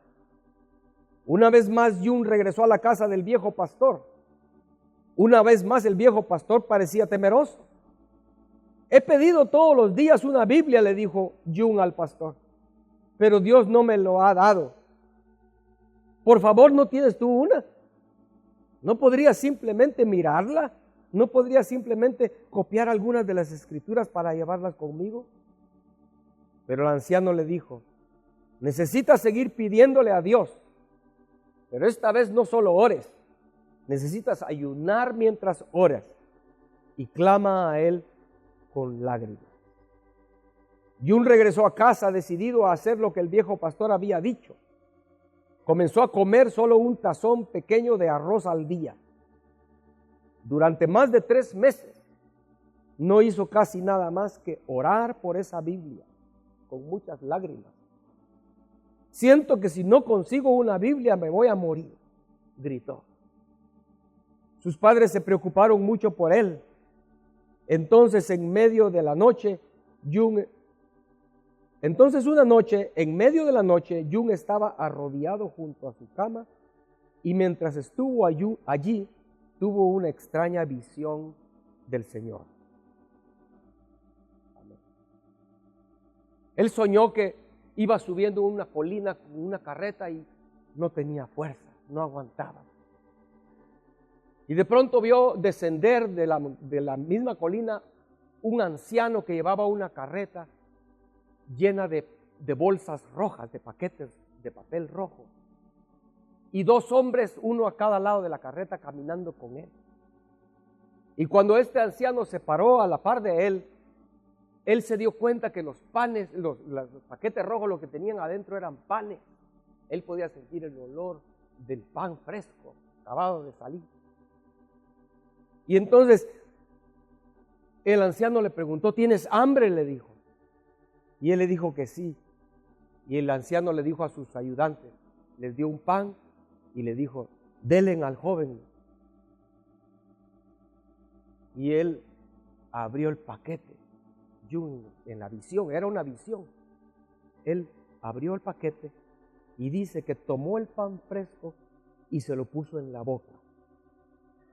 Una vez más, Jung regresó a la casa del viejo pastor. Una vez más, el viejo pastor parecía temeroso. He pedido todos los días una Biblia, le dijo Jung al pastor, pero Dios no me lo ha dado. Por favor, ¿no tienes tú una? ¿No podrías simplemente mirarla? ¿No podrías simplemente copiar algunas de las escrituras para llevarlas conmigo? Pero el anciano le dijo, necesitas seguir pidiéndole a Dios, pero esta vez no solo ores, necesitas ayunar mientras oras y clama a Él con lágrimas. Jung regresó a casa decidido a hacer lo que el viejo pastor había dicho. Comenzó a comer solo un tazón pequeño de arroz al día. Durante más de 3 meses no hizo casi nada más que orar por esa Biblia con muchas lágrimas. Siento que si no consigo una Biblia me voy a morir, gritó. Sus padres se preocuparon mucho por él. Entonces en medio de la noche, en medio de la noche, Jung estaba arrodillado junto a su cama y mientras estuvo allí, tuvo una extraña visión del Señor. Amén. Él soñó que iba subiendo una colina con una carreta y no tenía fuerza, no aguantaba. Y de pronto vio descender de la misma colina un anciano que llevaba una carreta llena de bolsas rojas, de paquetes de papel rojo. Y 2 hombres, uno a cada lado de la carreta, caminando con él. Y cuando este anciano se paró a la par de él, él se dio cuenta que los panes, los paquetes rojos, lo que tenían adentro eran panes. Él podía sentir el olor del pan fresco, acabado de salir. Y entonces el anciano le preguntó, ¿tienes hambre?, le dijo. Y él le dijo que sí. Y el anciano le dijo a sus ayudantes, les dio un pan y le dijo, denle al joven. Y él abrió el paquete. Jung, en la visión, era una visión. Él abrió el paquete y dice que tomó el pan fresco y se lo puso en la boca.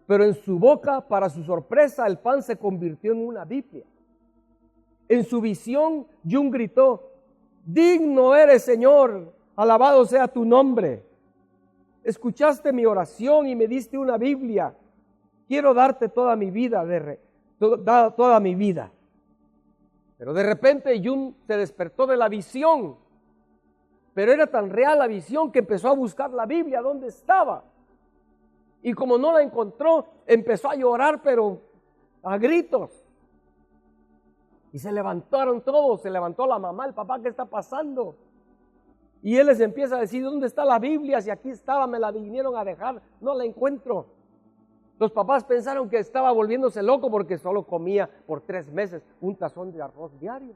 Pero en su boca, para su sorpresa, el pan se convirtió en una Biblia. En su visión, Jung gritó, digno eres, Señor, alabado sea tu nombre. Escuchaste mi oración y me diste una Biblia. Quiero darte toda mi vida, toda mi vida. Pero de repente Jung se despertó de la visión. Pero era tan real la visión que empezó a buscar la Biblia, ¿dónde estaba? Y como no la encontró, empezó a llorar, pero a gritos. Y se levantaron todos, se levantó la mamá, el papá, ¿qué está pasando? Y él les empieza a decir, ¿dónde está la Biblia? Si aquí estaba, me la vinieron a dejar, no la encuentro. Los papás pensaron que estaba volviéndose loco porque solo comía por 3 meses un tazón de arroz diario.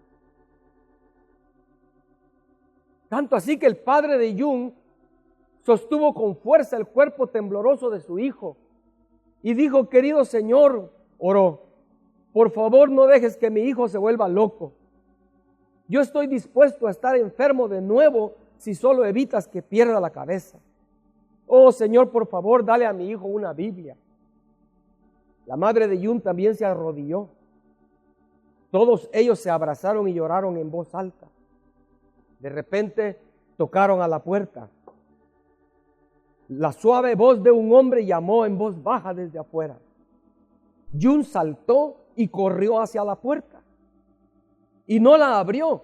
Tanto así que el padre de Jung sostuvo con fuerza el cuerpo tembloroso de su hijo y dijo, querido Señor, oró, por favor no dejes que mi hijo se vuelva loco. Yo estoy dispuesto a estar enfermo de nuevo si solo evitas que pierda la cabeza. Oh Señor, por favor, dale a mi hijo una Biblia. La madre de Jung también se arrodilló. Todos ellos se abrazaron y lloraron en voz alta. De repente tocaron a la puerta. La suave voz de un hombre llamó en voz baja desde afuera. Jung saltó y corrió hacia la puerta. Y no la abrió,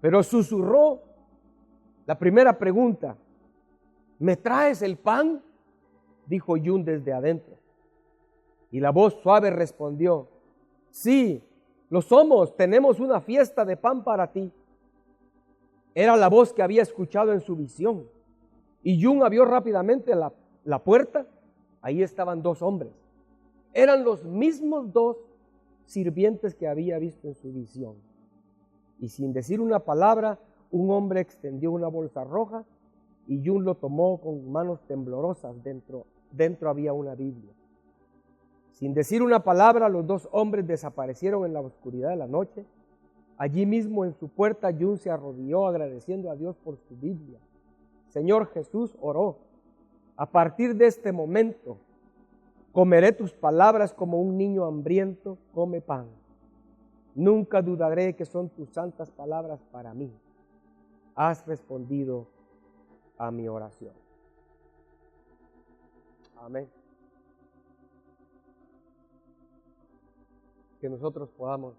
pero susurró la primera pregunta. ¿Me traes el pan?, dijo Jung desde adentro. Y la voz suave respondió, sí, lo somos, tenemos una fiesta de pan para ti. Era la voz que había escuchado en su visión. Y Jung abrió rápidamente la puerta. Ahí estaban 2 hombres. Eran los mismos 2 sirvientes que había visto en su visión. Y sin decir una palabra, un hombre extendió una bolsa roja y Jung lo tomó con manos temblorosas. Dentro había una Biblia. Sin decir una palabra, los 2 hombres desaparecieron en la oscuridad de la noche. Allí mismo en su puerta, Jung se arrodilló agradeciendo a Dios por su Biblia. Señor Jesús, oró, a partir de este momento, comeré tus palabras como un niño hambriento come pan. Nunca dudaré que son tus santas palabras para mí. Has respondido a mi oración. Amén. Que nosotros podamos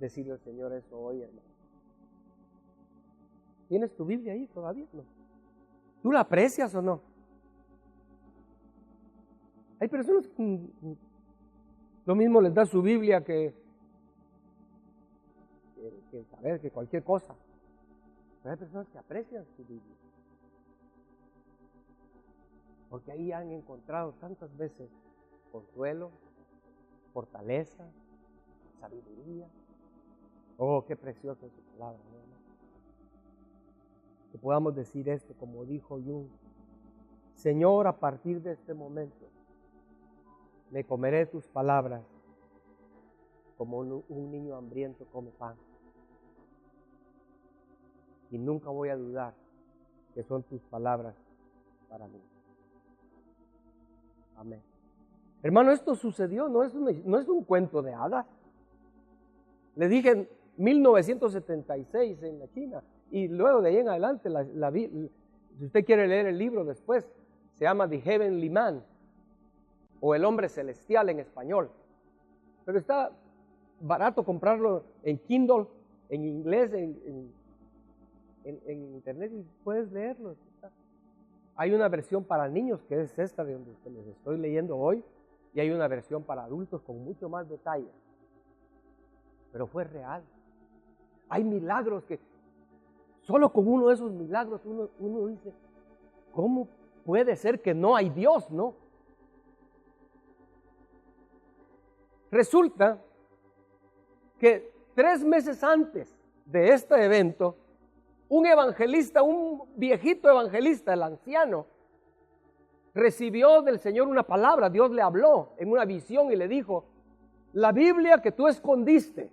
decirle al Señor eso hoy, hermano. ¿Tienes tu Biblia ahí todavía? No. ¿Tú la aprecias o no? Hay personas que lo mismo les da su Biblia que saber que cualquier cosa. Pero hay personas que aprecian su Biblia. Porque ahí han encontrado tantas veces consuelo, fortaleza, sabiduría. Oh, qué preciosa es su palabra, ¿no? Que podamos decir esto como dijo Jung. Señor, a partir de este momento, me comeré tus palabras como un niño hambriento come pan. Y nunca voy a dudar que son tus palabras para mí. Amén. Hermano, esto sucedió, no es un cuento de hadas. Le dije en 1976 en la China, y luego de ahí en adelante, si usted quiere leer el libro después, se llama The Heavenly Man, o El Hombre Celestial en español. Pero está barato comprarlo en Kindle, en inglés, en internet, y puedes leerlo. Hay una versión para niños, que es esta de donde les estoy leyendo hoy, y hay una versión para adultos con mucho más detalle. pero fue real. Hay milagros que solo con uno de esos milagros uno dice, ¿cómo puede ser que no hay Dios, no? Resulta que 3 meses antes de este evento, un evangelista, un viejito evangelista, el anciano, recibió del Señor una palabra. Dios le habló en una visión y le dijo, la Biblia que tú escondiste,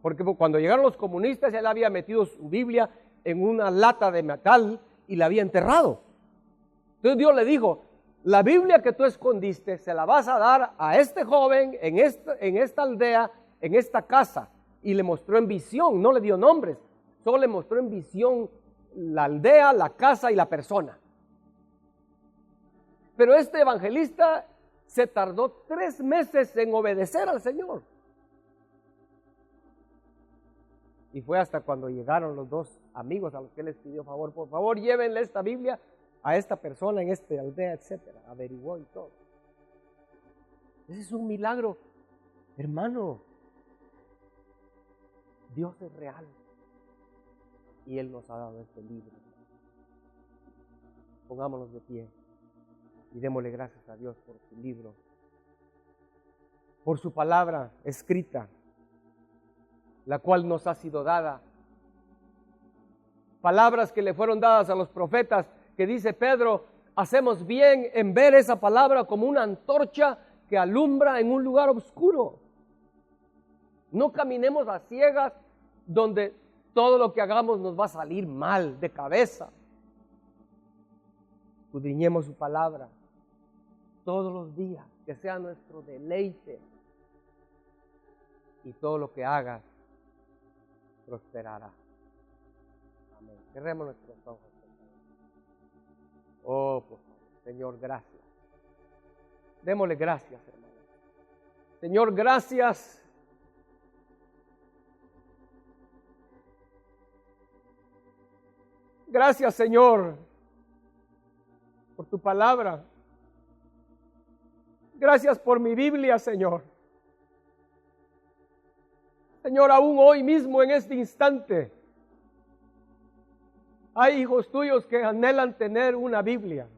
porque cuando llegaron los comunistas él había metido su Biblia en una lata de metal y la había enterrado. Entonces Dios le dijo, la Biblia que tú escondiste se la vas a dar a este joven en esta aldea, en esta casa. Y le mostró en visión, no le dio nombres, solo le mostró en visión la aldea, la casa y la persona. Pero este evangelista se tardó 3 meses en obedecer al Señor. Y fue hasta cuando llegaron los 2 amigos a los que les pidió favor, por favor llévenle esta Biblia a esta persona en esta aldea, etcétera. Averiguó y todo. Ese es un milagro, hermano. Dios es real y Él nos ha dado este libro. Pongámonos de pie y démosle gracias a Dios por su libro, por su palabra escrita, la cual nos ha sido dada. Palabras que le fueron dadas a los profetas, que dice Pedro, hacemos bien en ver esa palabra como una antorcha que alumbra en un lugar oscuro. No caminemos a ciegas donde todo lo que hagamos nos va a salir mal, de cabeza. Escudriñemos su palabra todos los días, que sea nuestro deleite. Y todo lo que hagas prosperará. Amén. Cerremos nuestros ojos. Oh, por favor, Señor, gracias. Démosle gracias, hermano. Señor, gracias. Gracias, Señor, por tu palabra. Gracias por mi Biblia, Señor. Señor, aún hoy mismo, en este instante, hay hijos tuyos que anhelan tener una Biblia.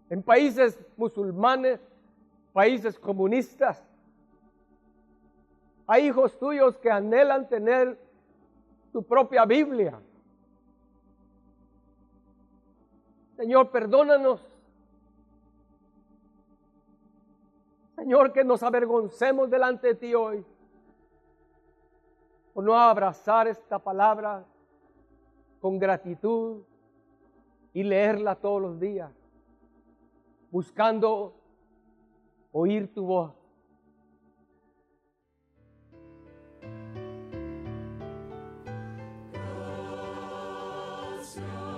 En países musulmanes, países comunistas, hay hijos tuyos que anhelan tener tu propia Biblia. Señor, perdónanos. Señor, que nos avergoncemos delante de ti hoy por no abrazar esta palabra con gratitud y leerla todos los días, buscando oír tu voz. Gracias.